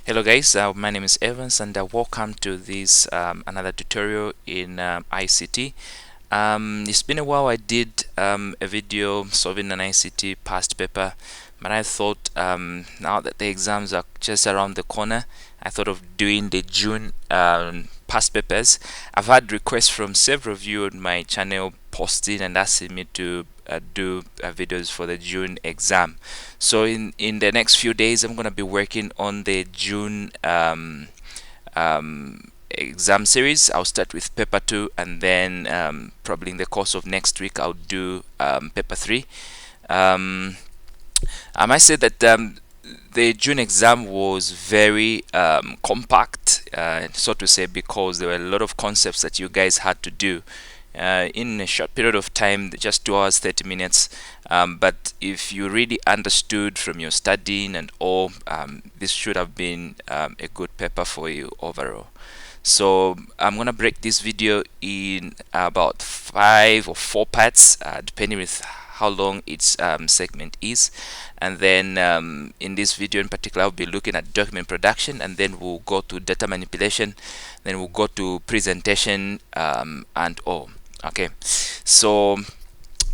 Hello guys, my name is Evans and welcome to this another tutorial in ICT. It's been a while. I did a video solving an ICT past paper, but I thought now that the exams are just around the corner, I thought of doing the June past papers. I've had requests from several of you on my channel posting and asking me to do videos for the June exam. So in the next few days, I'm gonna be working on the June exam series. I'll start with paper 2, and then probably in the course of next week I'll do paper 3. I might say that the June exam was very compact, so to say, because there were a lot of concepts that you guys had to do in a short period of time, just 2 hours 30 minutes. But if you really understood from your studying and all, this should have been a good paper for you overall. So I'm gonna break this video in about 5 or 4 parts, depending with how long its segment is. And then in this video in particular, I'll be looking at document production, and then we'll go to data manipulation, then we'll go to presentation and all. Okay, so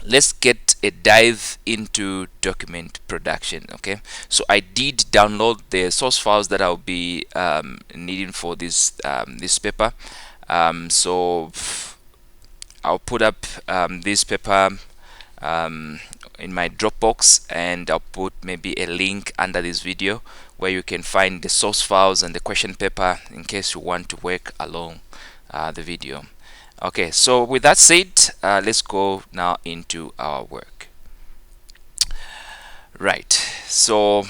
let's get a dive into document production. Okay, so I did download the source files that I'll be needing for this this paper. So I'll put up this paper in my Dropbox, and I'll put maybe a link under this video where you can find the source files and the question paper in case you want to work along the video. Okay, so with that said, let's go now into our work. Right, so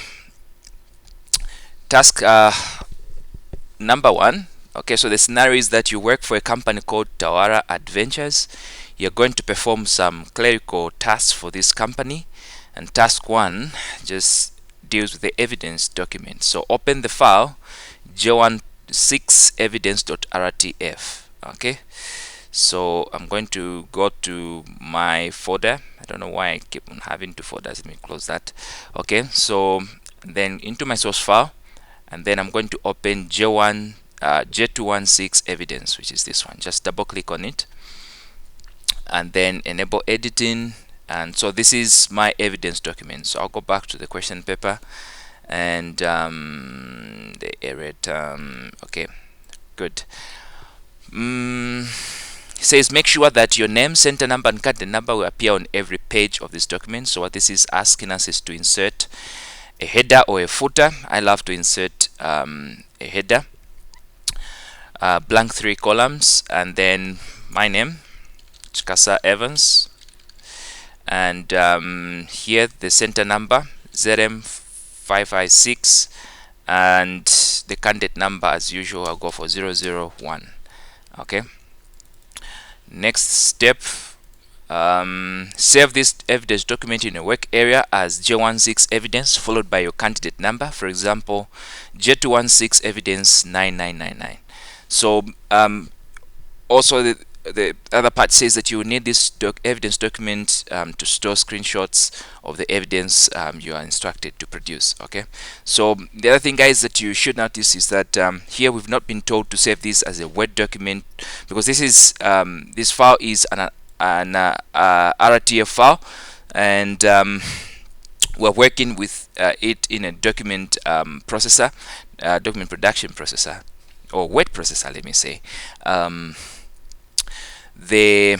task number 1. Okay, so the scenario is that you work for a company called Tawara Adventures. You're going to perform some clerical tasks for this company, and task 1 just deals with the evidence document. So open the file j16evidence.rtf. okay, so I'm going to go to my folder. I don't know why I keep on having 2 folders. Let me close that. Okay, so then into my source file, and then I'm going to open j216 evidence, which is this one. Just double click on it and then enable editing. And so this is my evidence document. So I'll go back to the question paper and the area term. Okay, good. It says make sure that your name, center number, and content number will appear on every page of this document. So what this is asking us is to insert a header or a footer. I love to insert a header, blank 3 columns, and then my name, Chikasa Evans, and here the center number ZM556, and the candidate number as usual I'll go for 001. okay, next step, save this evidence document in a work area as J16 evidence followed by your candidate number, for example J216 evidence 9999. So also the other part says that you will need this evidence document to store screenshots of the evidence you are instructed to produce. Okay, so the other thing, guys, that you should notice is that here we've not been told to save this as a Word document, because this is this file is an RTF file, and we're working with it in a document processor, document production processor, or word processor, let me say. The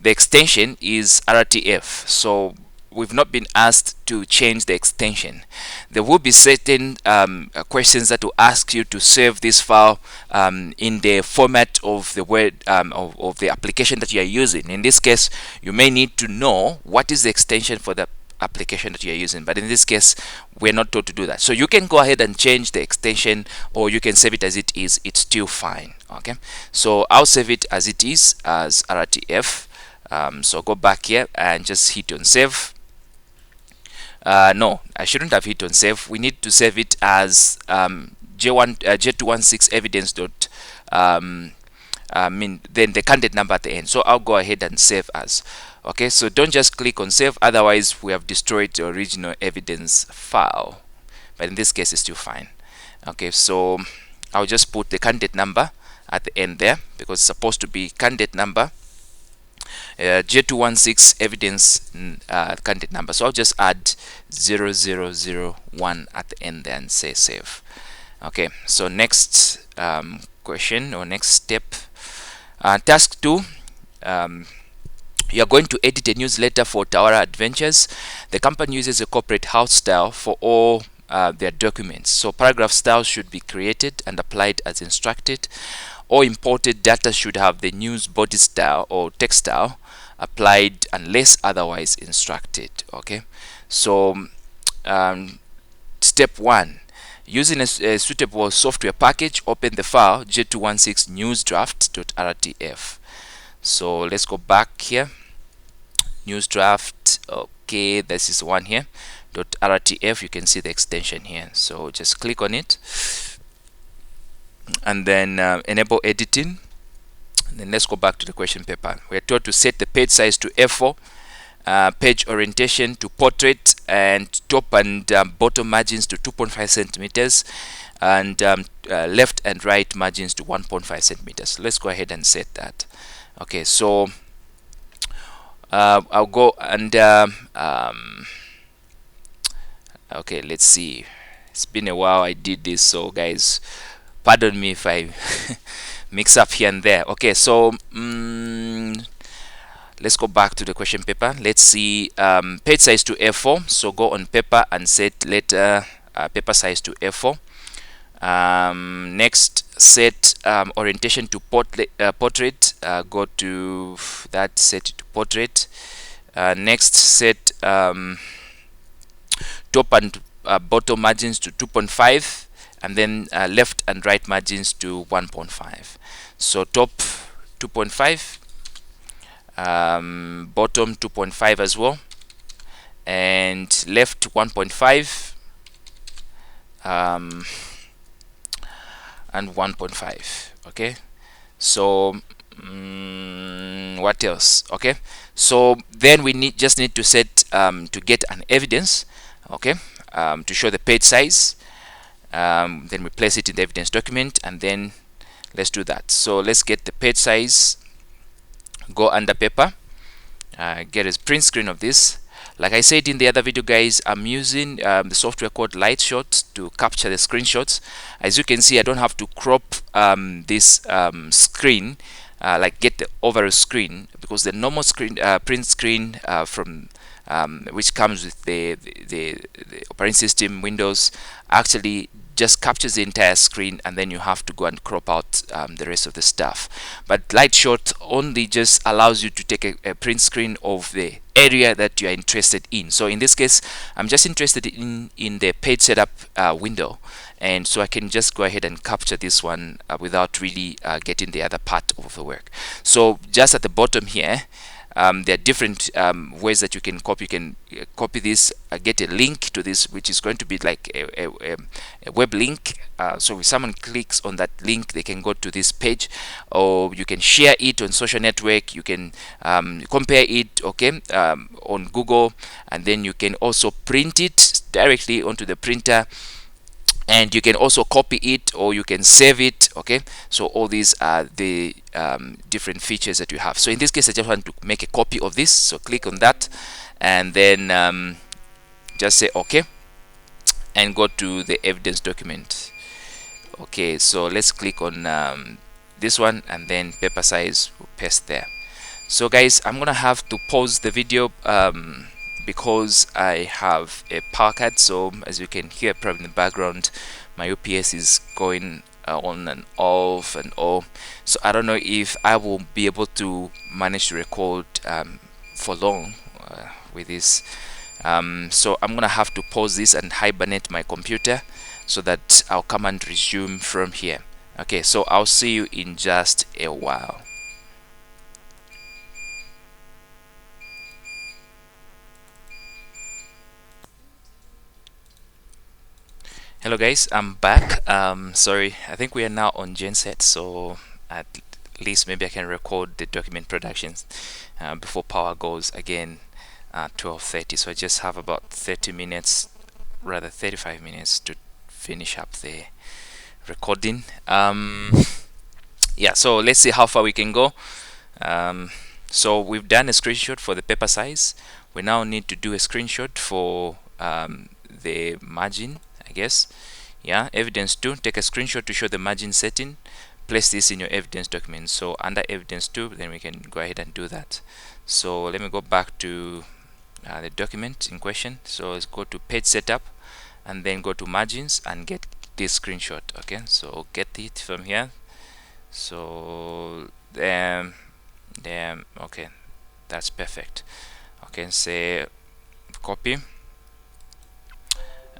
extension is RTF, so we've not been asked to change the extension. There will be certain questions that will ask you to save this file in the format of the word of the application that you are using. In this case, you may need to know what is the extension for the application that you are using, but in this case we're not told to do that. So you can go ahead and change the extension, or you can save it as it is. It's still fine. Okay, so I'll save it as it is, as RTF. So go back here and just hit on save. No, I shouldn't have hit on save. We need to save it as J216 evidence dot then the candidate number at the end. So I'll go ahead and save as. Okay, so don't just click on save, otherwise we have destroyed the original evidence file, but in this case it's still fine. Okay, so I'll just put the candidate number at the end there because it's supposed to be candidate number, J216 evidence candidate number. So I'll just add 0001 at the end there and say save. Okay, so next question or next step, task 2. You're going to edit a newsletter for Tawara Adventures. The company uses a corporate house style for all their documents. So paragraph styles should be created and applied as instructed. All imported data should have the news body style or text style applied unless otherwise instructed. Okay, so step 1. Using a suitable software package, open the file j216 newsdraft.rtf. So let's go back here. News draft. Okay, this is one here. .rtf. You can see the extension here. So just click on it, and then enable editing. And then let's go back to the question paper. We're told to set the page size to A4, page orientation to portrait, and top and bottom margins to 2.5 centimeters, and left and right margins to 1.5 centimeters. Let's go ahead and set that. Okay, so I'll go and okay, let's see. It's been a while I did this, so guys, pardon me if I mix up here and there. Okay, so let's go back to the question paper. Let's see, page size to A4. So go on paper and set letter paper size to A4. Next, set orientation to portrait. Go to that, set it to portrait. Next, set top and bottom margins to 2.5, and then left and right margins to 1.5. So top 2.5, bottom 2.5 as well, and left 1.5, and 1.5. Okay, so what else? Okay, so then we just need to set to get an evidence. Okay, to show the page size. Then we place it in the evidence document, and then let's do that. So let's get the page size. Go under paper, get a print screen of this. Like I said in the other video, guys, I'm using the software called Lightshot to capture the screenshots. As you can see, I don't have to crop this screen, like get the overall screen, because the normal screen print screen from which comes with the operating system Windows actually just captures the entire screen, and then you have to go and crop out the rest of the stuff. But Lightshot only just allows you to take a print screen of the area that you are interested in. So in this case, I'm just interested in the page setup window, and so I can just go ahead and capture this one without really getting the other part of the work. So just at the bottom here, there are different ways that you can copy. You can copy this, get a link to this, which is going to be like a web link. So if someone clicks on that link, they can go to this page, or you can share it on social network. You can compare it, okay, on Google, and then you can also print it directly onto the printer. And you can also copy it, or you can save it. Okay, so all these are the different features that you have. So in this case, I just want to make a copy of this, so click on that, and then just say okay, and go to the evidence document. Okay, so let's click on this one, and then paper size, we'll paste there. So guys, I'm gonna have to pause the video because I have a power cut. So as you can hear probably in the background, my UPS is going on and off and all. So I don't know if I will be able to manage to record for long with this. So I'm gonna have to pause this and hibernate my computer so that I'll come and resume from here. Okay, so I'll see you in just a while. Hello guys, I'm back. Sorry, I think we are now on genset, so at least maybe I can record the document productions before power goes again at 12:30. So I just have about 30 minutes, rather 35 minutes to finish up the recording. Yeah, so let's see how far we can go. So we've done a screenshot for the paper size. We now need to do a screenshot for the margin, I guess. Yeah, evidence 2, take a screenshot to show the margin setting. Place this in your evidence document. So under evidence 2, then we can go ahead and do that. So let me go back to the document in question. So let's go to page setup and then go to margins and get this screenshot. Okay, so get it from here. So okay, that's perfect. Okay, say copy,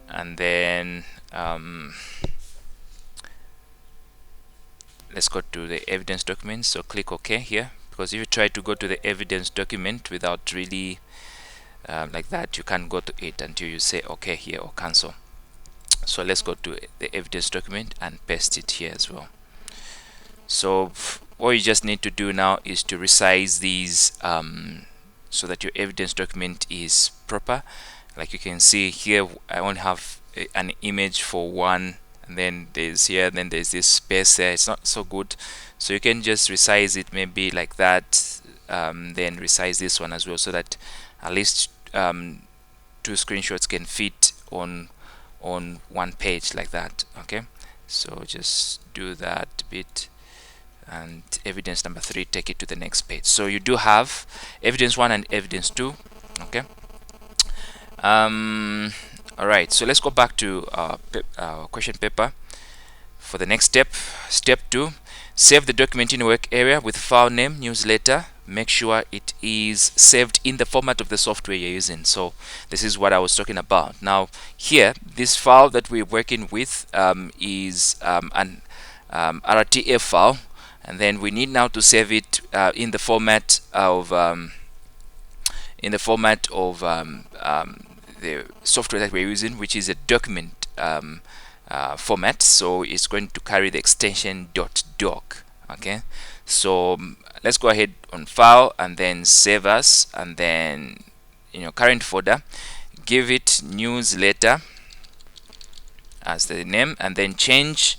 and then let's go to the evidence document. So click OK here, because if you try to go to the evidence document without really like that, you can't go to it until you say OK here or cancel. So let's go to the evidence document and paste it here as well. So what you just need to do now is to resize these so that your evidence document is proper. Like you can see here, I only have an image for one, and then there's here, then there's this space there. It's not so good, so you can just resize it maybe like that, then resize this one as well, so that at least 2 screenshots can fit on one page like that. Okay, so just do that bit, and evidence number 3, take it to the next page. So you do have evidence 1 and evidence 2. Okay, all right, so let's go back to our question paper for the next step. Step 2, save the document in your work area with file name newsletter. Make sure it is saved in the format of the software you're using. So this is what I was talking about. Now here, this file that we're working with is an RTF file, and then we need now to save it in the format of the software that we're using, which is a document format. So it's going to carry the extension .doc. Okay, so let's go ahead on file and then save as, and then in your current folder give it newsletter as the name, and then change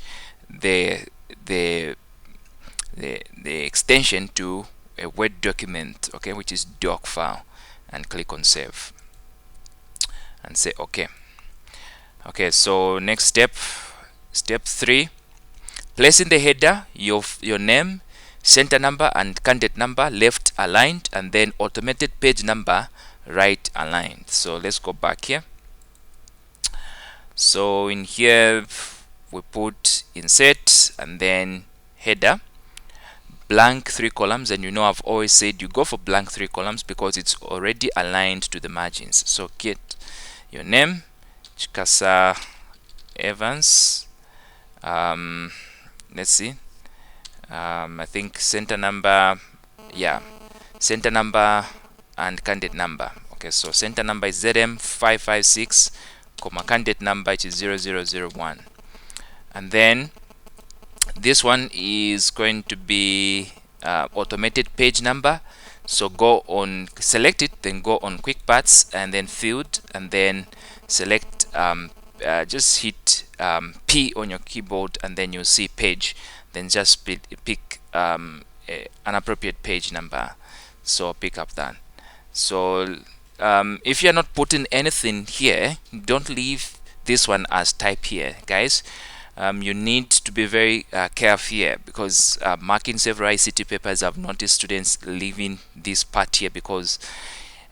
the extension to a Word document, okay, which is doc file, and click on save and say okay. Okay, so next step, step 3, place in the header your name, center number and candidate number left aligned, and then automated page number right aligned. So let's go back here. So in here we put insert and then header, blank 3 columns, and you know I've always said you go for blank 3 columns because it's already aligned to the margins. So get your name, Chikasa Evans, let's see, I think center number, yeah, center number and candidate number. Okay, so center number is ZM556, candidate number which is 0001, and then this one is going to be automated page number. So go on, select it, then go on quick paths and then field, and then select just hit P on your keyboard, and then you'll see page, then just pick an appropriate page number. So pick up that. So if you're not putting anything here, don't leave this one as type here, guys. You need to be very careful here, because marking several ICT papers, I've noticed students leaving this part here because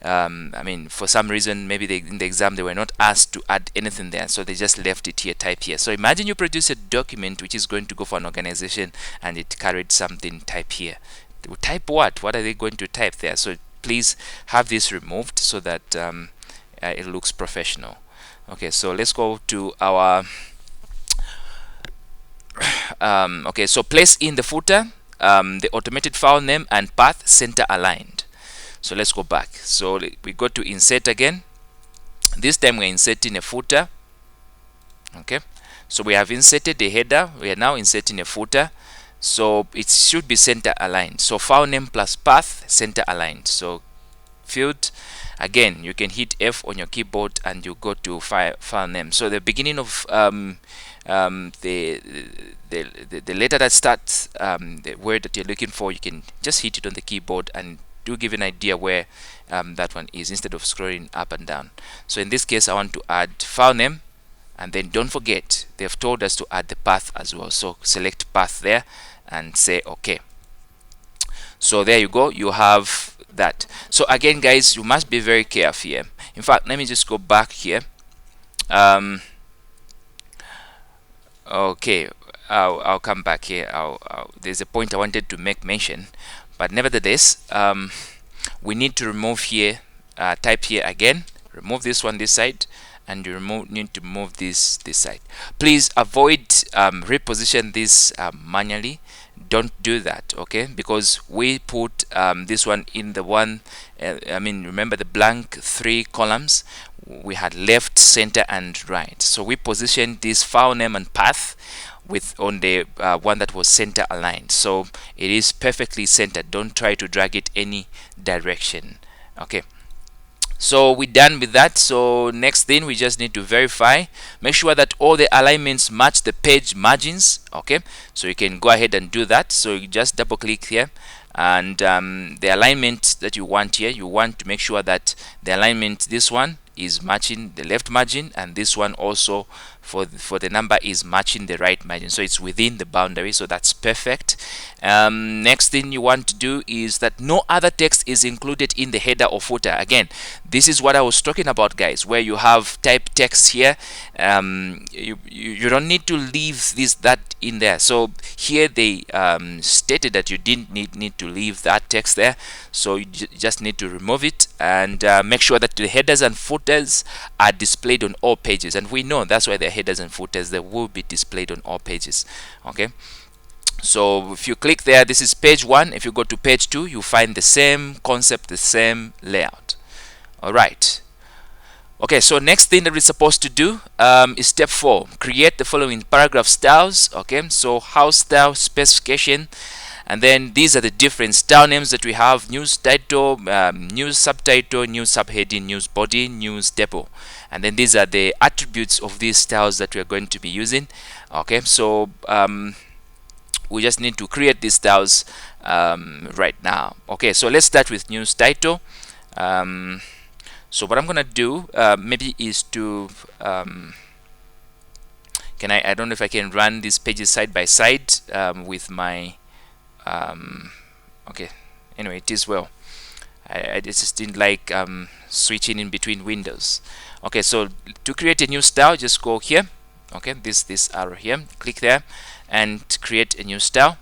I mean, for some reason, maybe in the exam they were not asked to add anything there, so they just left it here, type here. So imagine you produce a document which is going to go for an organization and it carried something type here. They will type what? What are they going to type there? So please have this removed so that it looks professional. Okay, so let's go to our okay, so place in the footer the automated file name and path center aligned. So let's go back. So we go to insert again. This time we're inserting a footer. Okay, so we have inserted the header, we are now inserting a footer, so it should be center aligned. So file name plus path center aligned. So field, again you can hit F on your keyboard and you go to file name. So the beginning of the letter that starts the word that you're looking for, you can just hit it on the keyboard and do give an idea where that one is instead of scrolling up and down. So in this case I want to add file name, and then don't forget they've told us to add the path as well, so select path there and say OK. So there you go, you have that. So again guys, you must be very careful here. In fact, let me just go back here. Okay, I'll come back here. There's a point I wanted to make mention, but nevertheless we need to remove here, type here again, remove this one this side, and you need to move this side. Please avoid reposition this manually. Don't do that, okay, because we put this one in the one I mean, remember the blank 3 columns, we had left, center and right. So we positioned this file name and path with on the one that was center aligned, so it is perfectly centered. Don't try to drag it any direction. Okay, so we're done with that. So next thing, we just need to verify, make sure that all the alignments match the page margins. Okay, so you can go ahead and do that. So you just double click here, and the alignment that you want here, you want to make sure that the alignment, this one is matching the left margin, and this one also for the number is matching the right margin, so it's within the boundary. So that's perfect. Next thing you want to do is that no other text is included in the header or footer. Again, this is what I was talking about, guys, where you have type text here. You don't need to leave that in there. So here they stated that you didn't need to leave that text there, so you just need to remove it and make sure that the headers and footers are displayed on all pages, and we know that's why the headers and footers, they will be displayed on all pages. Okay, so if you click there, this is page 1. If you go to page 2, you find the same concept, the same layout. All right. Okay, so next thing that we're supposed to do is step 4. Create the following paragraph styles. Okay, so house style, specification, and then these are the different style names that we have: news title, news subtitle, news subheading, news body, news table. And then these are the attributes of these styles that we are going to be using. Okay, so we just need to create these styles right now. Okay, so let's start with news title. So what I'm gonna do maybe is to I don't know if I can run these pages side by side with my okay, anyway, it is well. I just didn't like switching in between windows. Okay, so to create a new style, just go here. Okay, this arrow here, click there and create a new style.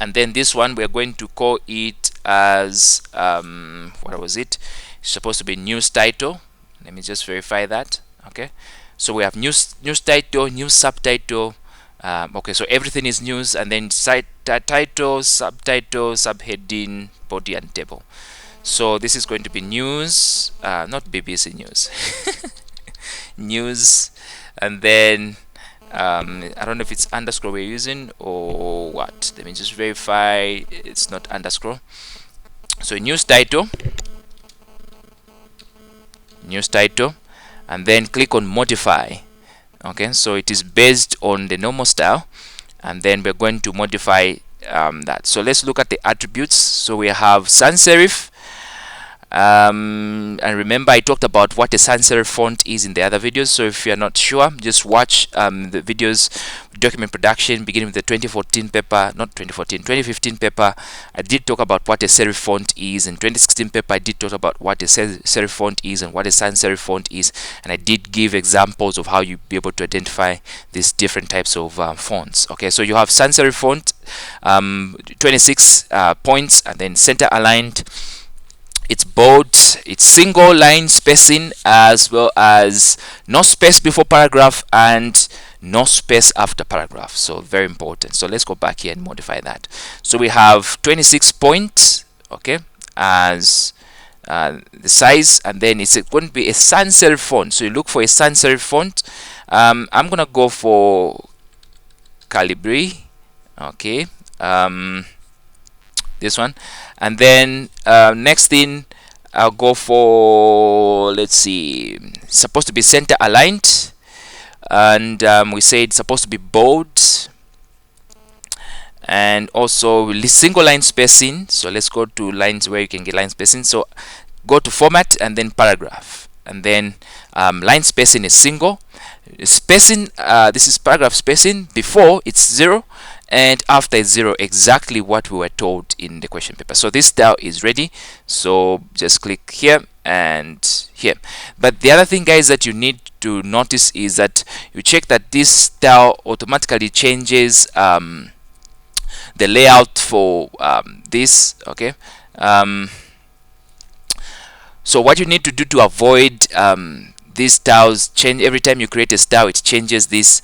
And then this one, we are going to call it as what was it? It's supposed to be news title. Let me just verify that. Okay, so we have news title, news subtitle. Okay, so everything is news, and then title, subtitle, subheading, body and table. So this is going to be news, not BBC News. News, and then I don't know if it's underscore we're using or what. Let me just verify it's not underscore. So news title, and then click on modify. Okay, so it is based on the normal style, and then we're going to modify that. So let's look at the attributes. So we have sans serif, and remember I talked about what a sans serif font is in the other videos. So if you're not sure, just watch the videos, document production, beginning with the 2014 paper, not 2014, 2015 paper. I did talk about what a serif font is. In 2016 paper, I did talk about what a serif font is and what a sans serif font is, and I did give examples of how you be able to identify these different types of fonts. Okay, so you have sans serif font, 26 points, and then center aligned. It's bold, it's single line spacing, as well as no space before paragraph and no space after paragraph. So very important. So let's go back here and modify that. So we have 26 points, okay, as the size, and then it's going to be a sans serif font. So you look for a sans serif font. I'm gonna go for Calibri, okay, this one. And then next thing, I'll go for, let's see, it's supposed to be center aligned, and we say it's supposed to be bold, and also single line spacing. So let's go to lines where you can get line spacing. So go to format and then paragraph, and then line spacing is single spacing. This is paragraph spacing. Before it's 0 and after it's 0, exactly what we were told in the question paper. So this style is ready, so just click here and here. But the other thing, guys, that you need to notice is that you check that this style automatically changes the layout for this. Okay, so what you need to do to avoid these styles change every time you create a style, it changes this.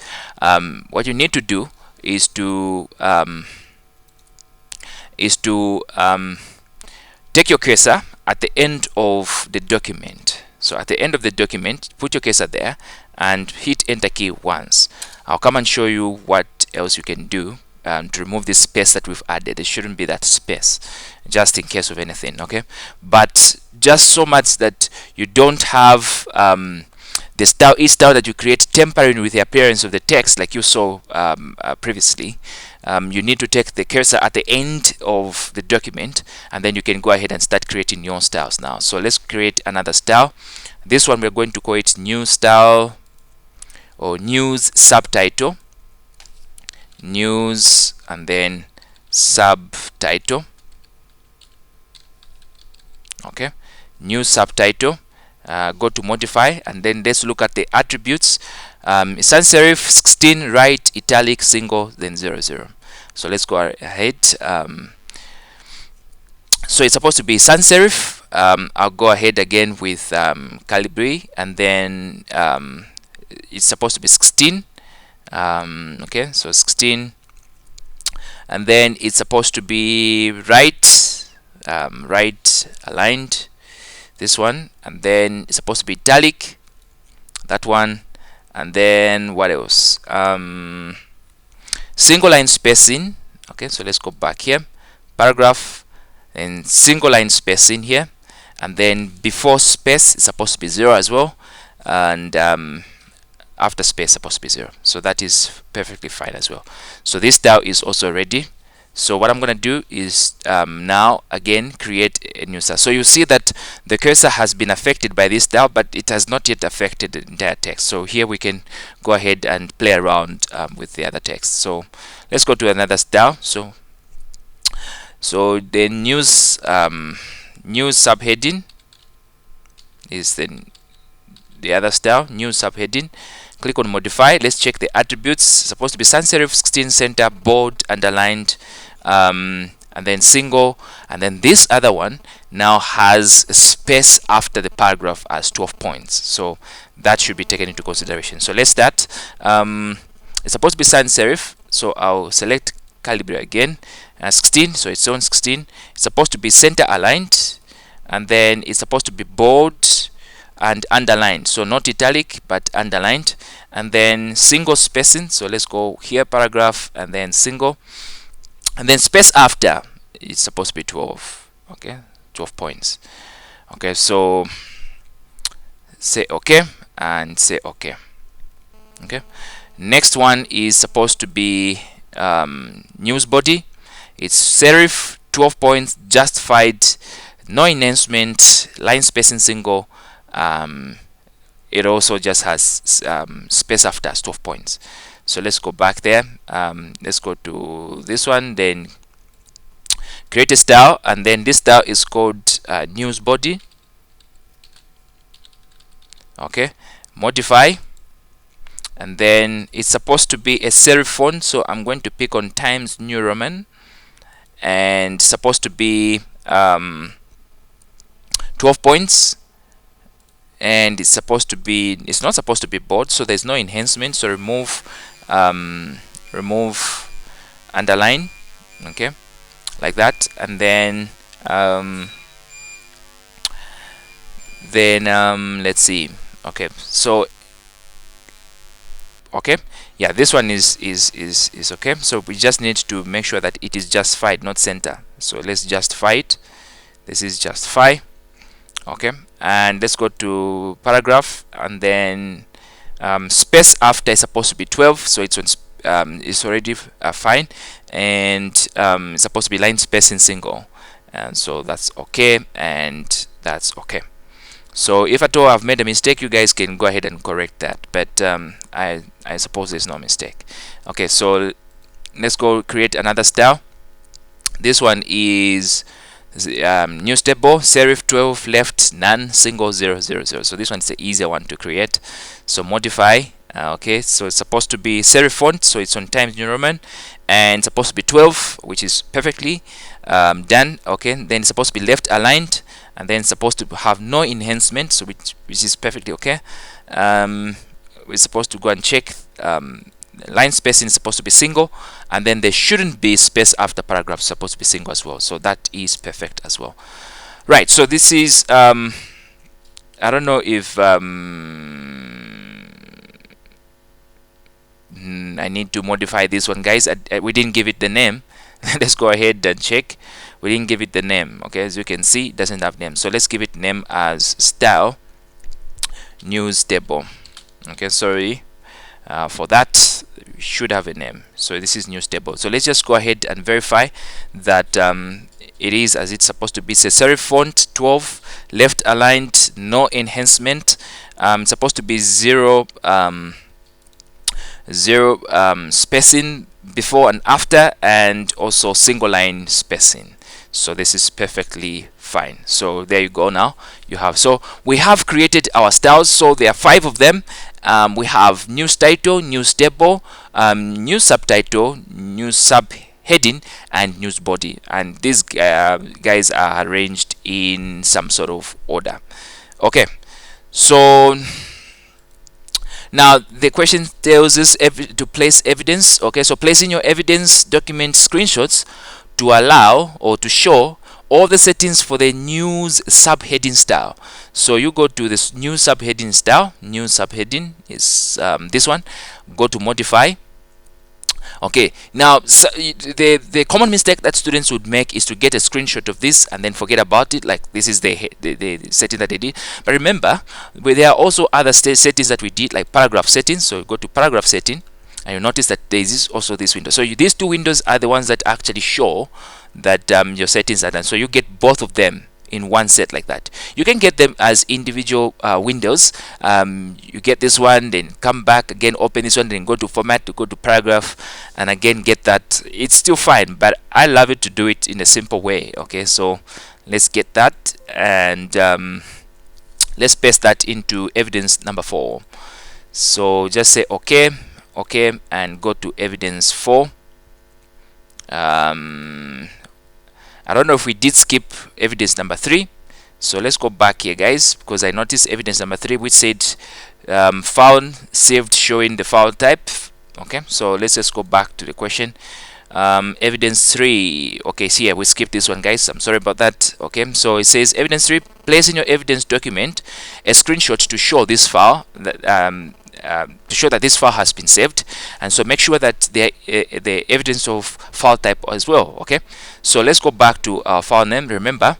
What you need to do is to take your cursor at the end of the document. So at the end of the document, put your cursor there and hit enter key once. I'll come and show you what else you can do to remove this space that we've added. There shouldn't be that space, just in case of anything. Okay, but just so much that you don't have the style, each style that you create tampering with the appearance of the text, like you saw previously. You need to take the cursor at the end of the document, and then you can go ahead and start creating your styles now. So let's create another style. This one we're going to call it new style, or news subtitle. News and then subtitle. Okay, new subtitle. Go to modify, and then let's look at the attributes. Sans serif 16, right, italic, single, then 00. So let's go ahead. So it's supposed to be sans serif. I'll go ahead again with Calibri, and then it's supposed to be 16. Okay, so 16, and then it's supposed to be right, right aligned, this one, and then it's supposed to be italic, that one, and then what else? Single line spacing. Okay, so let's go back here, paragraph, and single line spacing here, and then before space is supposed to be 0 as well, and after space supposed to be 0. So that is perfectly fine as well. So this style is also ready. So what I'm going to do is now again create a new style. So you see that the cursor has been affected by this style, but it has not yet affected the entire text. So here we can go ahead and play around with the other text. So let's go to another style. So the news subheading is the other style, news subheading. Click on modify. Let's check the attributes. It's supposed to be sans serif 16, center, bold, underlined, and then single, and then this other one now has a space after the paragraph as 12 points. So that should be taken into consideration. So let's start. It's supposed to be sans serif, so I'll select Calibri again, 16, so it's on 16. It's supposed to be center aligned, and then it's supposed to be bold and underlined, so not italic but underlined, and then single spacing. So let's go here, paragraph, and then single, and then space after it's supposed to be 12. Okay, 12 points. Okay, so say okay and say okay. Okay, next one is supposed to be news body. It's serif, 12 points, justified, no enhancement, line spacing single. It also just has space after 12 points. So let's go back there. Let's go to this one, then create a style, and then this style is called news body. Okay, modify, and then it's supposed to be a serif font, so I'm going to pick on Times New Roman, and it's supposed to be 12 points, and it's supposed to be, it's not supposed to be bold, so there's no enhancement. So remove underline, okay, like that, and then let's see. Okay, so okay, yeah, this one is okay. So we just need to make sure that it is justified, not center. So let's justify it. This is justify. Okay, and let's go to paragraph, and then space after is supposed to be 12, so it's already fine, and it's supposed to be line spacing single, and so that's okay, and that's okay. So if at all I've made a mistake, you guys can go ahead and correct that, but I suppose there's no mistake. Okay, so let's go create another style. This one is news table, serif 12, left none, single 000. So this one is the easier one to create. So modify. Okay, so it's supposed to be serif font, so it's on Times New Roman, and it's supposed to be 12, which is perfectly done. Okay, then it's supposed to be left aligned, and then it's supposed to have no enhancement, so which is perfectly okay. We're supposed to go and check line spacing is supposed to be single, and then there shouldn't be space after paragraph, supposed to be single as well, so that is perfect as well. Right, so this is I don't know if I need to modify this one, guys. We didn't give it the name. Let's go ahead and check. We didn't give it the name. Okay, as you can see, it doesn't have name, so let's give it name as style news table. Okay, sorry for that. Should have a name, so this is news table. So let's just go ahead and verify that it is as it's supposed to be. Say serif font 12, left aligned, no enhancement, supposed to be zero spacing before and after, and also single line spacing. So this is perfectly fine. So there you go. Now you have, so we have created our styles. So there are 5 of them. We have news title, news table, news subtitle, news subheading, and news body, and these guys are arranged in some sort of order. Okay, so now the question tells us to place evidence. Okay, so placing your evidence document screenshots to allow or to show all the settings for the news subheading style. So you go to this news subheading style. News subheading is this one. Go to modify. Okay, now so the common mistake that students would make is to get a screenshot of this and then forget about it, like this is the setting that they did. But remember, there are also other settings that we did, like paragraph settings. So you go to paragraph setting, and you notice that there is also this window. So these 2 windows are the ones that actually show that your settings are done. So you get both of them in one set like that. You can get them as individual windows. You get this one, then come back again, open this one, then go to format, to go to paragraph, and again get that. It's still fine, but I love it to do it in a simple way. Okay, so let's get that, and let's paste that into evidence number 4. So just say okay, okay, and go to evidence 4. I don't know if we did skip evidence number 3, so let's go back here, guys, because I noticed evidence number 3 which said file saved showing the file type. Okay, so let's just go back to the question. Evidence 3, okay, so yeah, we skipped this one, guys. I'm sorry about that. Okay, so it says evidence 3, place in your evidence document a screenshot to show this file that to show that this file has been saved, and so make sure that the evidence of file type as well. Okay, so let's go back to our file name. Remember,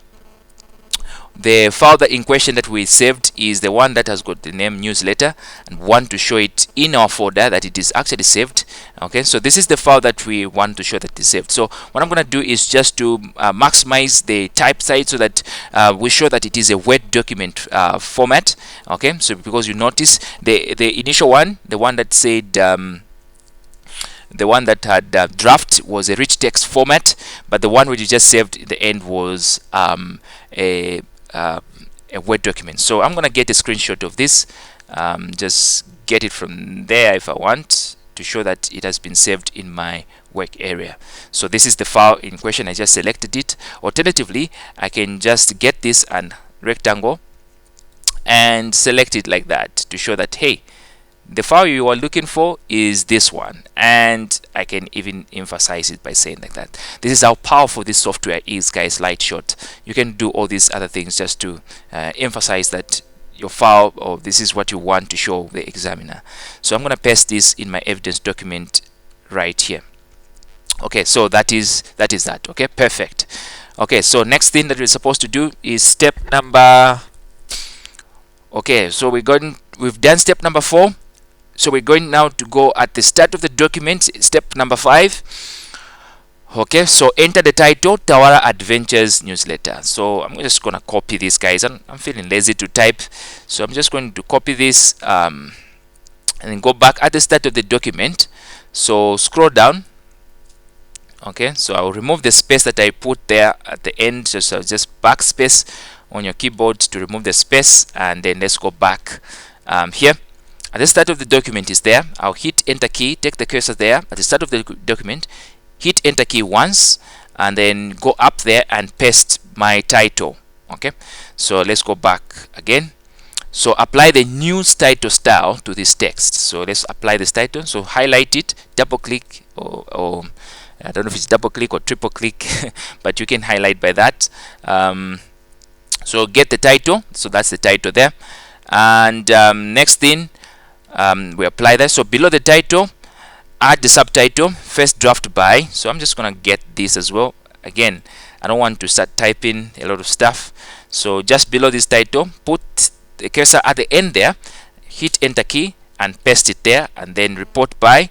the file that in question that we saved is the one that has got the name newsletter, and want to show it in our folder that it is actually saved. Okay, so this is the file that we want to show that is saved. So what I'm going to do is just to maximize the type size so that we show that it is a Word document format. Okay, so because you notice the initial one, the one that said the one that had draft, was a rich text format, but the one which you just saved in the end was a Word document. So I'm gonna get a screenshot of this, just get it from there if I want to show that it has been saved in my work area. So this is the file in question. I just selected it. Alternatively, I can just get this and rectangle and select it like that to show that, hey, the file you are looking for is this one, and I can even emphasize it by saying like that. This is how powerful this software is, guys. Light shot. You can do all these other things just to emphasize that your file, or this is what you want to show the examiner. So I'm going to paste this in my evidence document right here. Okay, so that is that. Okay, perfect. Okay, so next thing that we're supposed to do is step number Okay, so we've done step number 4. So we're going now to go at the start of the document, step number 5. Okay, so enter the title, Tawara Adventures Newsletter. So I'm just gonna copy this, guys. I'm feeling lazy to type, so I'm just going to copy this and then go back at the start of the document. So scroll down. Okay, so I'll remove the space that I put there at the end. So just backspace on your keyboard to remove the space, and then let's go back here. At the start of the document is there. I'll hit enter key, take the cursor there at the start of the document, hit enter key once, and then go up there and paste my title. Okay, so let's go back again. So apply the news title style to this text. So let's apply this title. So highlight it, double click, or I don't know if it's double click or triple click, but you can highlight by that. So get the title. So that's the title there. And next thing, we apply that. So below the title, add the subtitle, first draft by. So I'm just gonna get this as well. Again, I don't want to start typing a lot of stuff. So just below this title, put the cursor at the end there, hit enter key and paste it there, and then report by,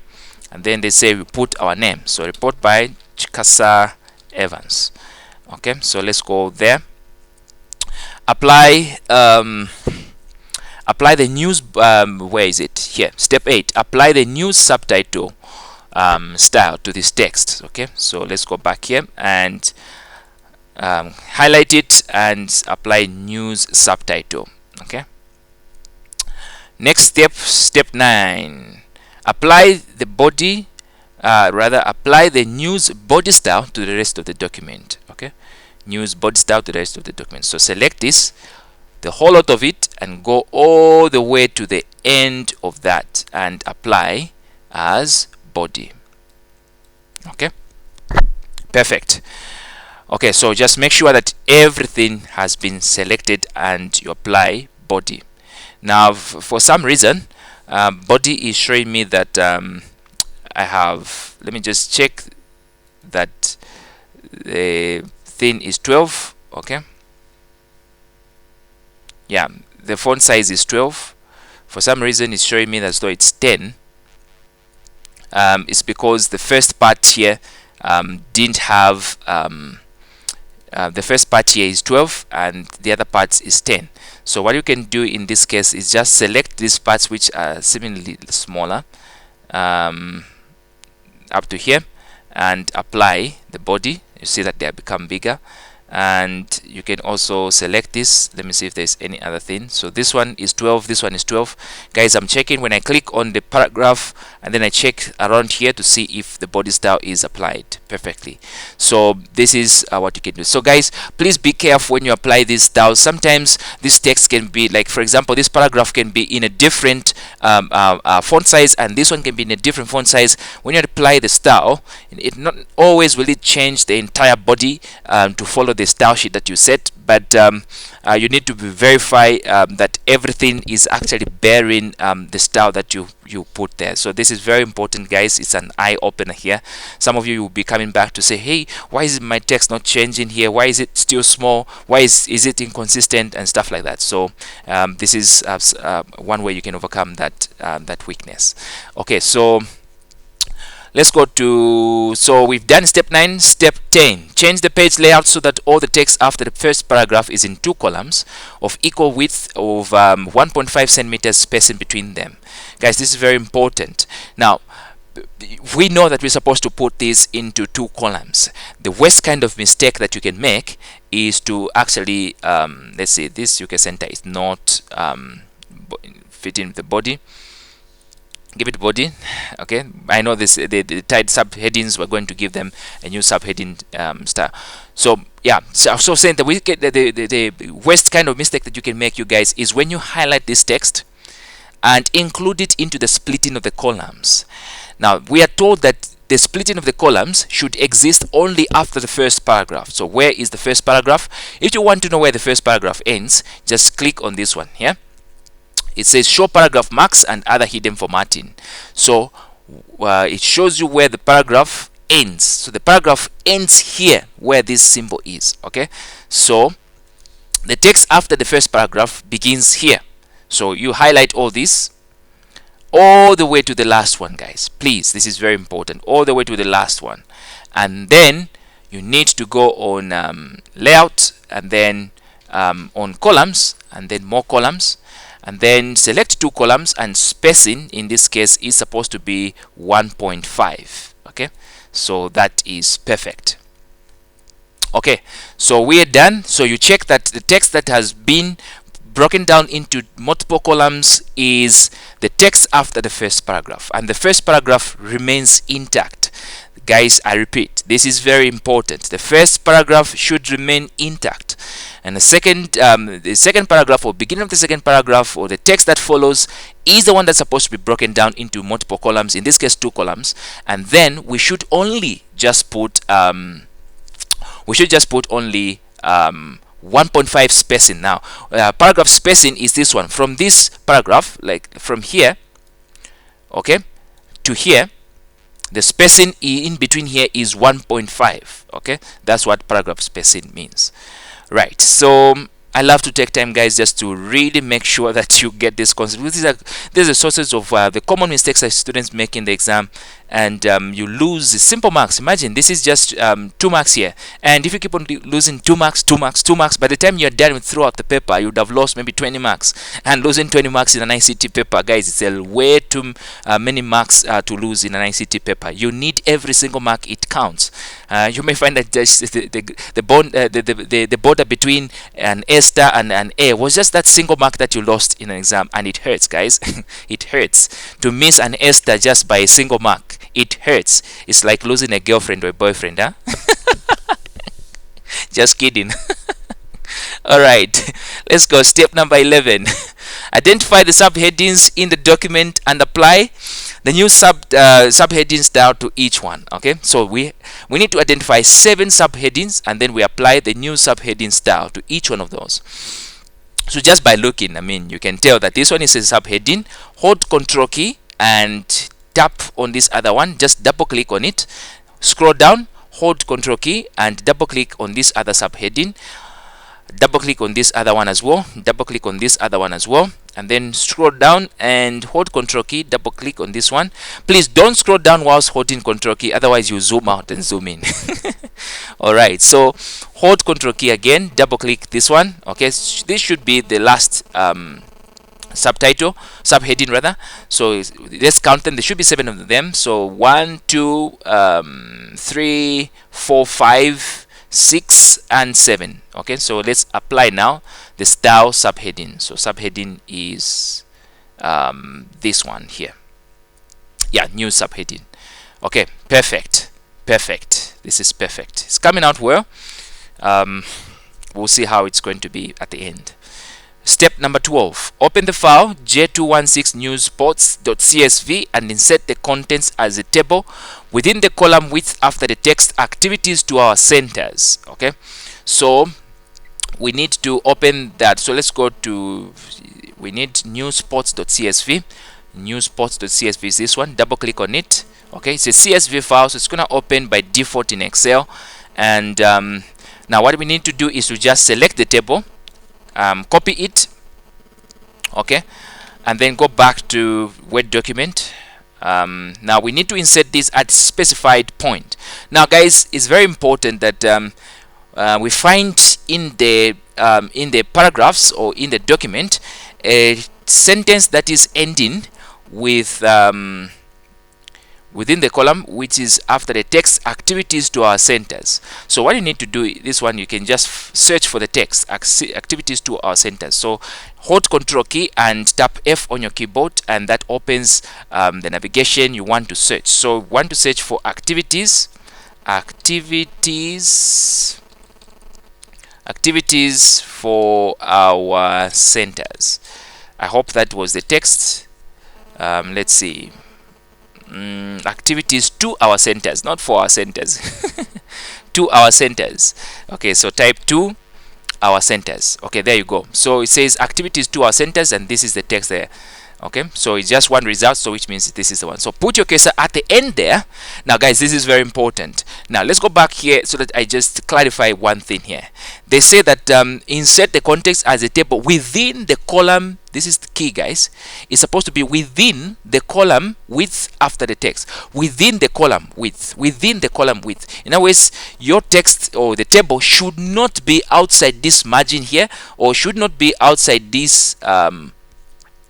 and then they say we put our name. So report by Chikasa Evans. Okay, so let's go there. Apply apply the news, where is it? Here, step 8. Apply the news subtitle style to this text. Okay, so let's go back here and highlight it and apply news subtitle. Okay, next step, step 9. Apply the body, apply the news body style to the rest of the document. Okay, news body style to the rest of the document. So select this, the whole lot of it, and go all the way to the end of that and apply as body. Okay, perfect. Okay, so just make sure that everything has been selected and you apply body. Now for some reason body is showing me that I have, let me just check that the thing is 12. Okay, yeah, the font size is 12. For some reason it's showing me as though it's 10. It's because the first part here didn't have the first part here is 12 and the other parts is 10. So what you can do in this case is just select these parts which are seemingly smaller up to here and apply the body. You see that they have become bigger, and you can also select this. Let me see if there's any other thing. So this one is 12, this one is 12. Guys, I'm checking when I click on the paragraph and then I check around here to see if the body style is applied perfectly. So this is what you can do. So guys, please be careful when you apply these styles. Sometimes this text can be, like for example, this paragraph can be in a different font size and this one can be in a different font size. When you apply the style, it not always will it change the entire body to follow the style sheet that you set, but you need to verify that everything is actually bearing the style that you put there. So this is very important, guys. It's an eye opener here. Some of you will be coming back to say, hey, why is my text not changing here? Why is it still small? Why is it inconsistent and stuff like that? So this is one way you can overcome that that weakness. Okay, so let's go to, so we've done step 9. Step 10, change the page layout so that all the text after the first paragraph is in 2 columns of equal width of 1.5 centimeters spacing between them. Guys, this is very important. Now we know that we're supposed to put this into 2 columns. The worst kind of mistake that you can make is to actually let's say this UK center is not fitting the body. Give it body. Okay, I know this, the tied subheadings, we're going to give them a new subheading style. So yeah, so saying that we get the worst kind of mistake that you can make, you guys, is when you highlight this text and include it into the splitting of the columns. Now we are told that the splitting of the columns should exist only after the first paragraph. So where is the first paragraph? If you want to know where the first paragraph ends, just click on this one here. It says show paragraph marks and other hidden formatting. So it shows you where the paragraph ends. So the paragraph ends here where this symbol is. Okay, so the text after the first paragraph begins here. So you highlight all this all the way to the last one, guys. Please, this is very important. All the way to the last one. And then you need to go on layout, and then on columns, and then more columns, and then select 2 columns, and spacing in this case is supposed to be 1.5. okay, so that is perfect. Okay, so we are done. So you check that the text that has been broken down into multiple columns is the text after the first paragraph, and the first paragraph remains intact. Guys, I repeat, this is very important. The first paragraph should remain intact, and the second paragraph, or beginning of the second paragraph, or the text that follows, is the one that's supposed to be broken down into multiple columns, in this case 2 columns. And then we should only just put only 1.5 spacing. Now paragraph spacing is this one, from this paragraph, like from here, okay, to here. The spacing in between here is 1.5. okay, that's what paragraph spacing means. Right, so I love to take time, guys, just to really make sure that you get this concept. These are the sources of the common mistakes that students make in the exam, and you lose simple marks. Imagine this is just 2 marks here, and if you keep on losing 2 marks, 2 marks, 2 marks, by the time you're done with throughout the paper, you would have lost maybe 20 marks. And losing 20 marks in an ICT paper, guys, it's a way too many marks to lose in an ICT paper. You need every single mark. It counts. You may find that just the border between an A star and an A was just that single mark that you lost in an exam, and it hurts, guys. It hurts to miss an A star just by a single mark. It hurts. It's like losing a girlfriend or a boyfriend, huh? Just kidding. All right, let's go. Step number 11. Identify the subheadings in the document and apply the new subheading style to each one. Okay, so we need to identify 7 subheadings, and then we apply the new subheading style to each one of those. So just by looking, I mean, you can tell that this one is a subheading. Hold Control key and tap on this other one. Just double click on it, scroll down, hold Control key and double click on this other subheading. Double click on this other one as well, double click on this other one as well, and then scroll down and hold Control key, double click on this one. Please don't scroll down whilst holding Control key, otherwise you zoom out and zoom in. All right, so hold Control key again, double click this one. Okay, this should be the last subheading rather. So let's count them. There should be 7 of them. So 1, 2, 3, 4, 5, 6 and 7. Okay, so let's apply now the style subheading. So subheading is this one here. Yeah, new subheading. Okay, perfect. This is perfect. It's coming out well. We'll see how it's going to be at the end. Step number 12. Open the file j216newsports.csv and insert the contents as a table within the column width after the text activities to our centers. Okay, so we need to open that. So let's go to, we need newsports.csv. Newsports.csv is this one. Double click on it. Okay, it's a CSV file, so it's going to open by default in Excel. And now what we need to do is to just select the table, copy it, okay, and then go back to Word document. Now we need to insert this at specified point. Now guys, it's very important that we find in the paragraphs or in the document a sentence that is ending with within the column which is after the text activities to our centers. So what you need to do, this one, you can just search for the text activities to our centers. So hold Control key and tap F on your keyboard, and that opens the navigation you want to search. So we want to search for activities for our centers. I hope that was the text. Let's see. Activities to our centers, not for our centers. To our centers. Okay, so type to our centers. Okay, there you go. So it says activities to our centers, and this is the text there. Okay, so it's just one result, so which means this is the one. So put your cursor at the end there. Now guys, this is very important. Now let's go back here so that I just clarify one thing here. They say that insert the context as a table within the column. This is the key, guys. It's supposed to be within the column width after the text. Within the column width. Within the column width. In other words, your text or the table should not be outside this margin here, or should not be outside this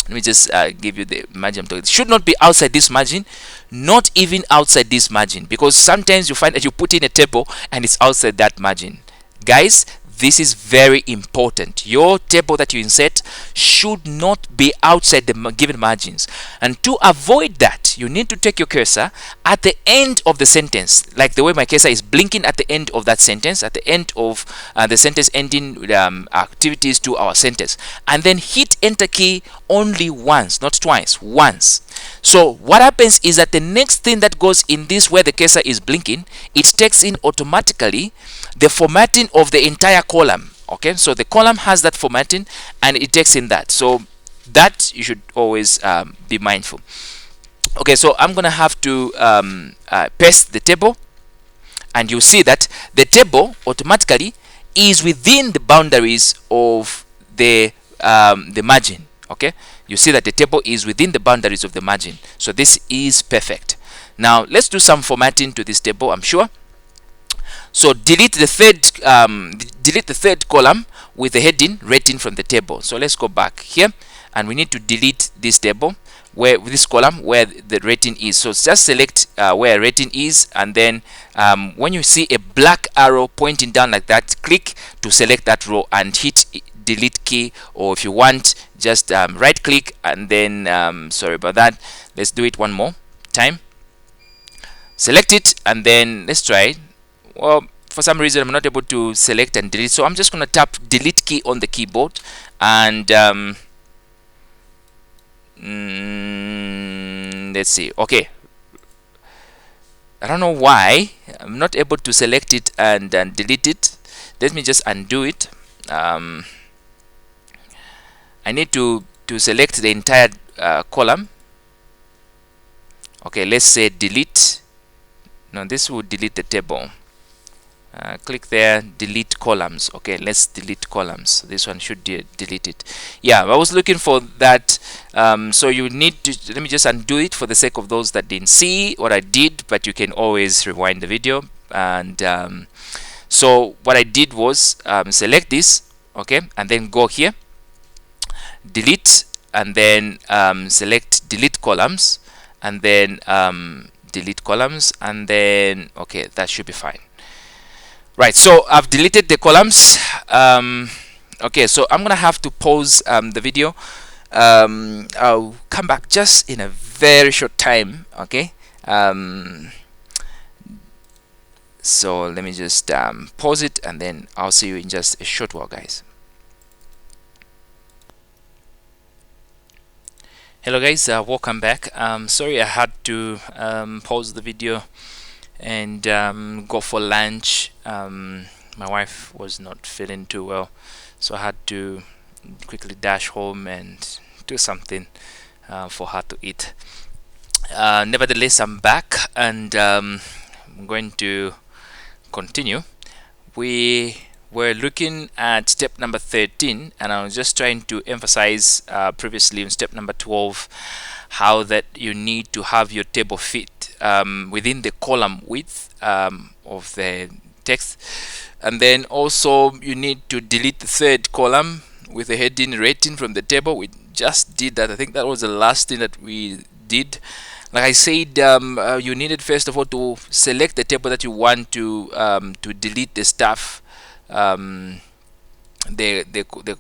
let me just give you the margin I'm talking. It should not be outside this margin, not even outside this margin, because sometimes you find that you put in a table and it's outside that margin. Guys, this is very important. Your table that you insert should not be outside the given margins. And to avoid that, you need to take your cursor at the end of the sentence, like the way my cursor is blinking at the end of that sentence, at the end of the sentence ending activities to our sentence, and then hit enter key only once, not twice, once. So what happens is that the next thing that goes in this where the cursor is blinking, it takes in automatically the formatting of the entire column. Okay, so the column has that formatting and it takes in that. So that you should always be mindful. Okay, so I'm gonna have to paste the table, and you see that the table automatically is within the boundaries of the margin. Okay, you see that the table is within the boundaries of the margin, so this is perfect. Now let's do some formatting to this table. I'm sure. So delete the third column with the heading rating from the table. So let's go back here, and we need to delete this table where this column where the rating is. So just select where rating is, and then when you see a black arrow pointing down like that, click to select that row and hit delete key, or if you want, just right click and then sorry about that, let's do it one more time. Select it, and then let's try it. Well, for some reason I'm not able to select and delete, so I'm just going to tap delete key on the keyboard, and let's see. Okay, I don't know why I'm not able to select it and delete it. Let me just undo it. I need to select the entire column. Okay, let's say delete. No, this will delete the table. Click there, delete columns. Okay, let's delete columns. This one should delete it. Yeah, I was looking for that. So you need to, let me just undo it for the sake of those that didn't see what I did, but you can always rewind the video. And so what I did was select this, okay, and then go here, delete, and then select delete columns, and then delete columns, and then okay, that should be fine. Right, so I've deleted the columns. Okay, so I'm gonna have to pause the video. I'll come back just in a very short time. Okay, so let me just pause it, and then I'll see you in just a short while, guys. Hello guys, welcome back. Sorry I had to pause the video and go for lunch. My wife was not feeling too well, so I had to quickly dash home and do something for her to eat. Nevertheless, I'm back, and I'm going to continue. We were looking at step number 13, and I was just trying to emphasize previously in step number 12 how that you need to have your table fit within the column width of the text, and then also you need to delete the third column with the heading rating from the table. We just did that. I think that was the last thing that we did. Like I said, you needed first of all to select the table that you want to delete the stuff, the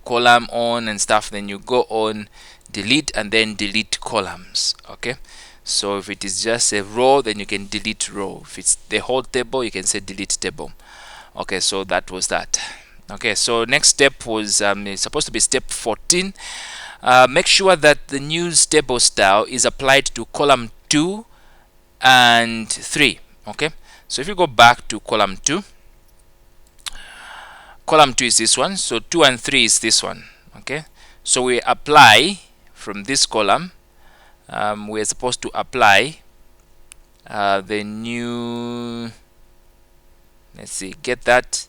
column on and stuff. Then you go on delete, and then delete columns. Okay, so if it is just a row, then you can delete row. If it's the whole table, you can say delete table. Okay, so that was that. Okay, so next step was it's supposed to be step 14. Make sure that the news table style is applied to column 2 and 3. Okay, so if you go back to column 2, column 2 is this one, so 2 and 3 is this one. Okay, so we apply from this column we're supposed to apply the new, let's see, get that,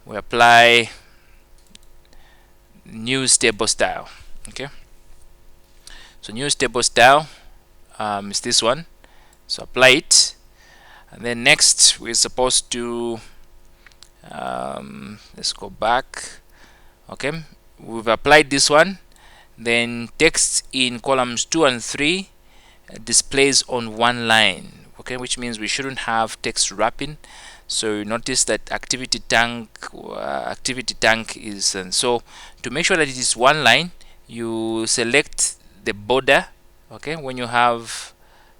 we apply new table style. Okay, so new table style is this one, so apply it, and then next we're supposed to let's go back. Okay, we've applied this one. Then text in columns 2 and 3 displays on one line. Okay, which means we shouldn't have text wrapping. So you notice that activity tank is, and so to make sure that it is one line, you select the border. Okay, when you have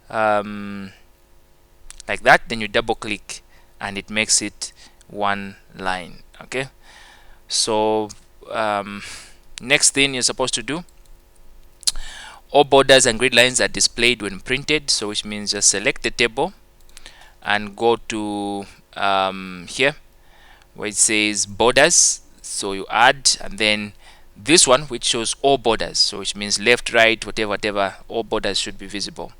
like that, then you double click and it makes it one line. Okay, so next thing you're supposed to do, all borders and grid lines are displayed when printed, so which means just select the table and go to here where it says borders, so you add, and then this one which shows all borders, so which means left, right, whatever, all borders should be visible.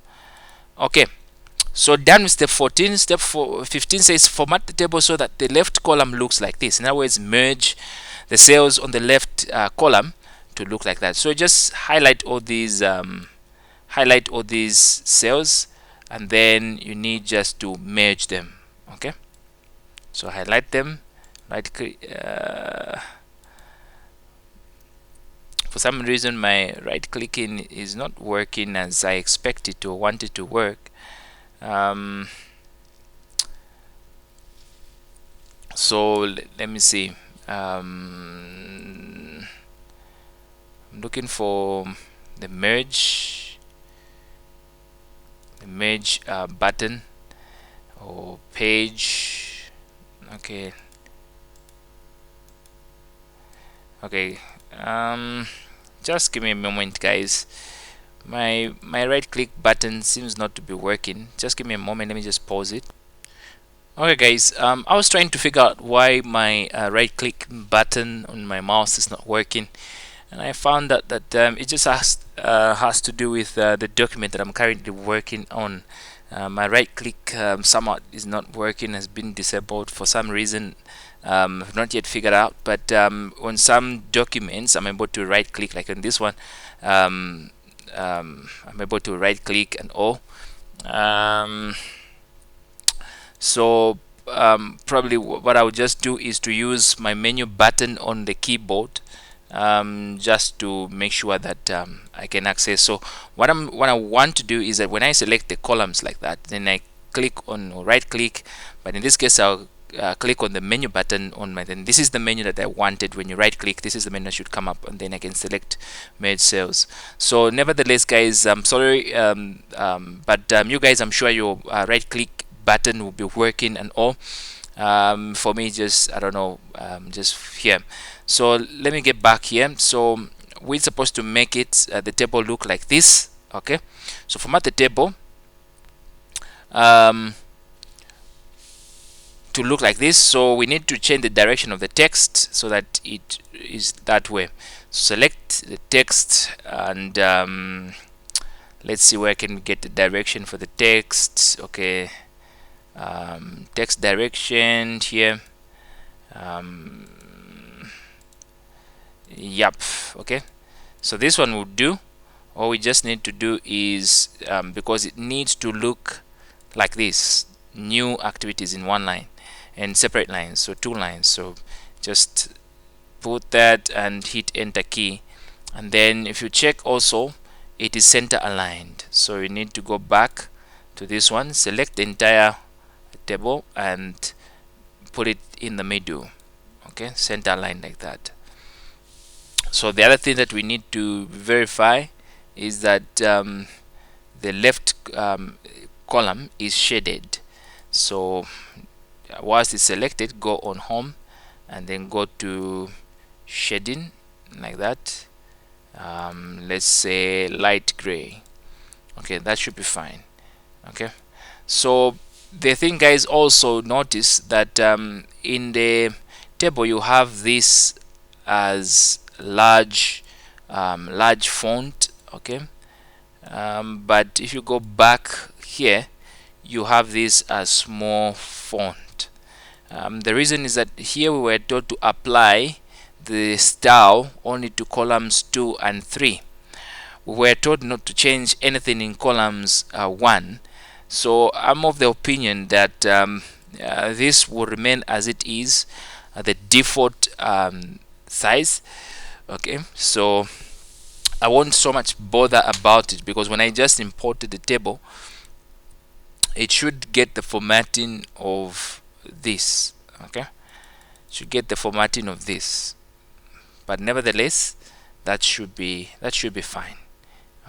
Okay, so done with step 14. Step 15 says format the table so that the left column looks like this. In other words, merge the cells on the left column to look like that. So just highlight all these cells, and then you need just to merge them. Okay, so highlight them, right click. For some reason my right clicking is not working as I expect it to, want it to work. So let me see. I'm looking for the merge button or page. Okay, just give me a moment, guys. My right click button seems not to be working. Just give me a moment, let me just pause it. Okay guys, I was trying to figure out why my right click button on my mouse is not working, and I found that it just has to do with the document that I'm currently working on. My right click somewhat is not working, has been disabled for some reason. I've not yet figured out, but on some documents I'm able to right click, like on this one. I'm able to right click and all. So probably what I would just do is to use my menu button on the keyboard, just to make sure that I can access. So what I want to do is that when I select the columns like that, then I click on, or right click, but in this case I'll click on the menu button on my, then this is the menu that I wanted. When you right click, this is the menu that should come up, and then I can select merge cells. So nevertheless guys, I'm sorry, but you guys, I'm sure your right click button will be working and all. For me, just I don't know, just here. So let me get back here. So we're supposed to make it the table look like this. Okay, so format the table to look like this. So we need to change the direction of the text so that it is that way. Select the text, and let's see where I can get the direction for the text. Okay, text direction here. Yep. Okay, so this one will do. All we just need to do is because it needs to look like this, new activities in one line and separate lines, so two lines. So just put that and hit enter key, and then if you check also, it is center aligned. So you need to go back to this one, select the entire table and put it in the middle. Okay, center aligned like that. So the other thing that we need to verify is that the left column is shaded. So once it's selected, go on home and then go to shading like that. Let's say light gray. Okay, that should be fine. Okay, so the thing, guys, also notice that in the table you have this as large font. Okay, but if you go back here, you have this as small font. The reason is that here we were told to apply the style only to columns 2 and 3. We were told not to change anything in columns 1. So I'm of the opinion that this will remain as it is, the default size. Okay, so I won't so much bother about it, because when I just imported the table, it should get the formatting of this. Okay, should get the formatting of this, but nevertheless, that should be fine.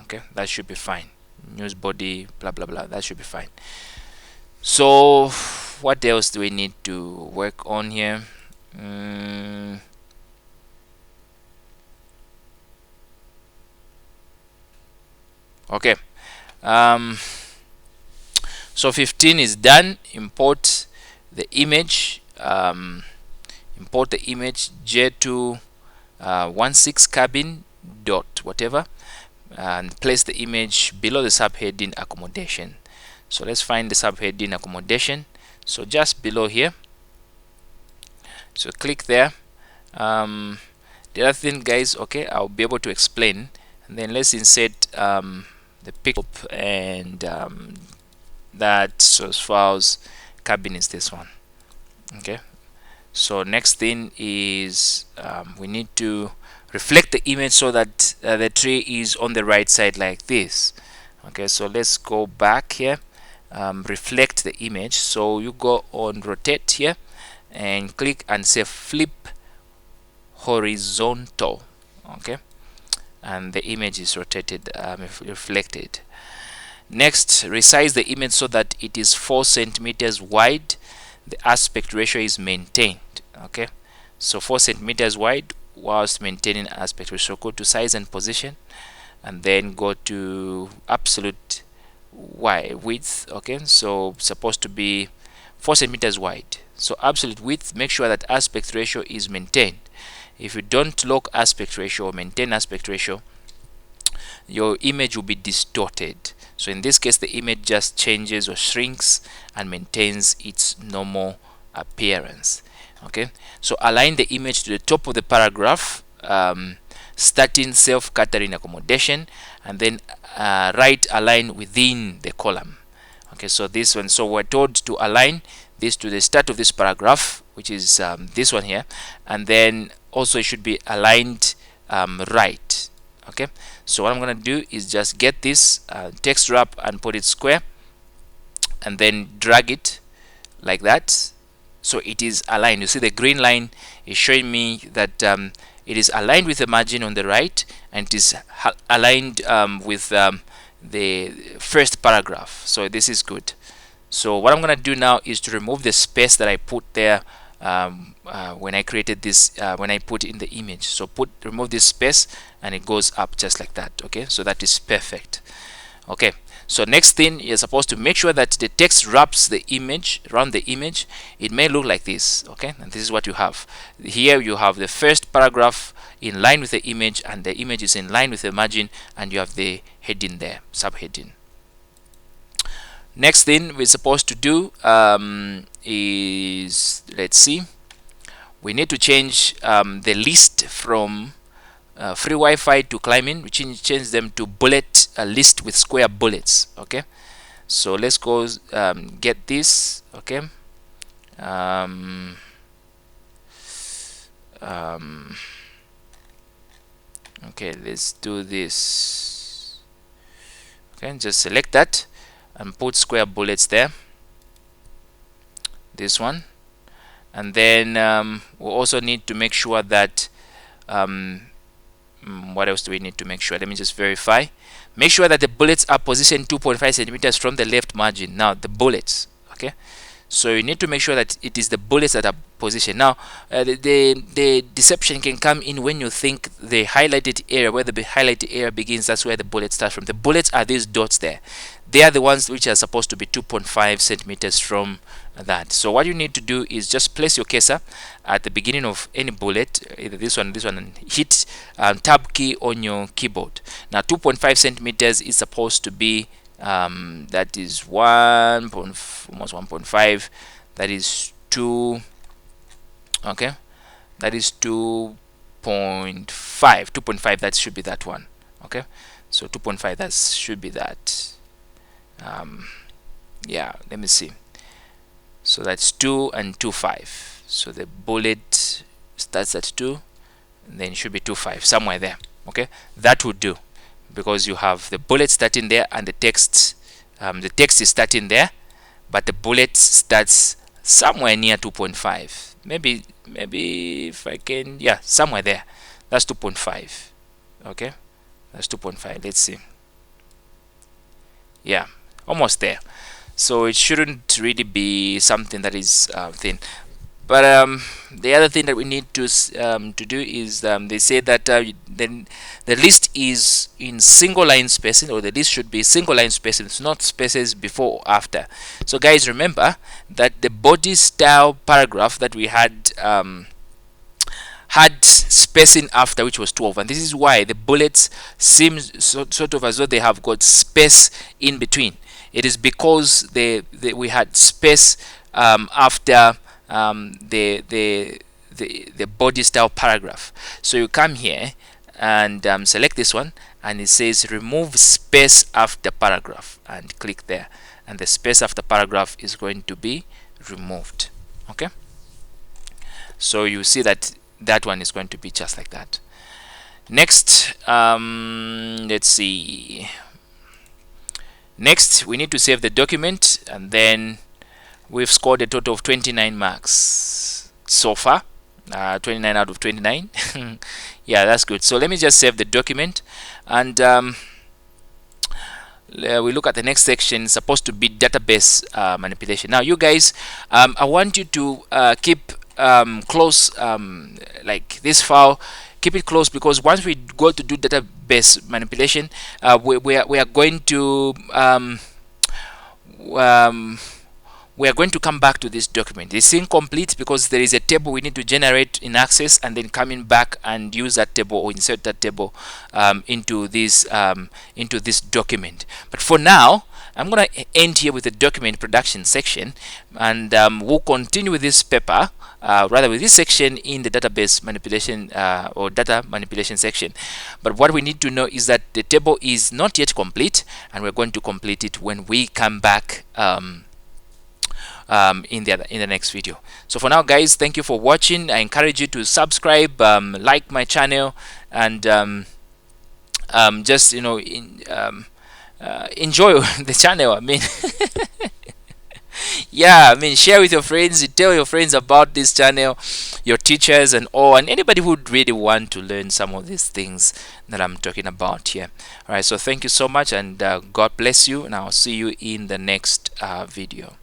Okay, that should be fine. News body, blah blah blah, that should be fine. So what else do we need to work on here? Okay, so 15 is done. Import the image. Import the image j2 16 cabin dot whatever, and place the image below the subheading accommodation. So let's find the subheading accommodation. So just below here, so click there. The other thing, guys, okay, I'll be able to explain, and then let's insert the pickup, and that source files cabin is this one. Okay, so next thing is we need to reflect the image so that the tree is on the right side like this. Okay, so let's go back here, reflect the image. So you go on rotate here and click and say flip horizontal. Okay, and the image is rotated, reflected. Next, resize the image so that it is 4 centimeters wide. The aspect ratio is maintained. Okay, so 4 centimeters wide whilst maintaining aspect ratio. Go to size and position, and then go to absolute width. Okay, so supposed to be 4 centimeters wide. So absolute width, make sure that aspect ratio is maintained. If you don't lock aspect ratio or maintain aspect ratio, your image will be distorted. So in this case, the image just changes or shrinks and maintains its normal appearance. Okay, so align the image to the top of the paragraph, starting self-catering accommodation, and then right align within the column. Okay, so this one, so we're told to align this to the start of this paragraph, which is this one here, and then also it should be aligned right. Okay, so what I'm gonna do is just get this text wrap and put it square, and then drag it like that, so it is aligned. You see the green line is showing me that it is aligned with the margin on the right, and it is aligned with the first paragraph. So this is good. So what I'm gonna do now is to remove the space that I put there when I created this, when I put in the image. So remove this space, and it goes up just like that. Okay, so that is perfect. Okay, so next thing, you're supposed to make sure that the text wraps the image around the image. It may look like this. Okay, and this is what you have here. You have the first paragraph in line with the image, and the image is in line with the margin, and you have the heading there, subheading. Next thing we're supposed to do is, let's see, we need to change the list from free Wi-Fi to climbing. We change them to bullet list with square bullets. Okay, so let's go get this. Okay, okay, let's do this. Okay, just select that and put square bullets there, this one, and then we also need to make sure that what else do we need to make sure? Let me just verify. Make sure that the bullets are positioned 2.5 centimeters from the left margin. Now the bullets, okay, So you need to make sure that it is the bullets that are positioned. Now, the deception can come in when you think the highlighted area, where the highlighted area begins, that's where the bullet starts from. The bullets are these dots there. They are the ones which are supposed to be 2.5 centimeters from that. So what you need to do is just place your cursor at the beginning of any bullet, either this one, and hit tab key on your keyboard. Now 2.5 centimeters is supposed to be that is almost 1.5. That is 2. Okay, that is 2.5. 2.5. That should be that one. Okay, so 2.5. That should be that. Yeah, let me see. So that's 2 and 2.5. So the bullet starts at 2, and then it should be 2.5 somewhere there. Okay, that would do, because you have the bullet starting there and the text is starting there, but the bullet starts somewhere near 2.5. Maybe if I can, yeah, somewhere there. That's 2.5. Okay, that's 2.5. Let's see. Yeah, almost there. So it shouldn't really be something that is thin. But the other thing that we need to do is they say that then the list is in single line spacing, or the list should be single line spacing. It's not spaces before or after. So guys, remember that the body style paragraph that we had spacing after, which was 12, and this is why the bullets seem sort of as though they have got space in between. It is because we had space after the body style paragraph. So you come here and select this one, and it says remove space after paragraph, and click there, and the space after paragraph is going to be removed. Okay, so you see that that one is going to be just like that. Next, let's see. Next, we need to save the document, and then we've scored a total of 29 marks so far. 29 out of 29. Yeah, that's good. So let me just save the document, and we look at the next section. It's supposed to be database manipulation. Now you guys, I want you to keep close, like this file. Keep it close, because once we go to do database manipulation, we are going to come back to this document. It's incomplete because there is a table we need to generate in Access, and then coming back and use that table or insert that table into this document. But for now, I'm going to end here with the document production section, and we'll continue with this paper, rather with this section in the database manipulation or data manipulation section. But what we need to know is that the table is not yet complete, and we're going to complete it when we come back in the next video. So for now, guys, thank you for watching. I encourage you to subscribe, like my channel, and just enjoy the channel. I mean, yeah, I mean, share with your friends, tell your friends about this channel, your teachers and all, and anybody who would really want to learn some of these things that I'm talking about here. All right, so thank you so much, and God bless you, and I'll see you in the next video.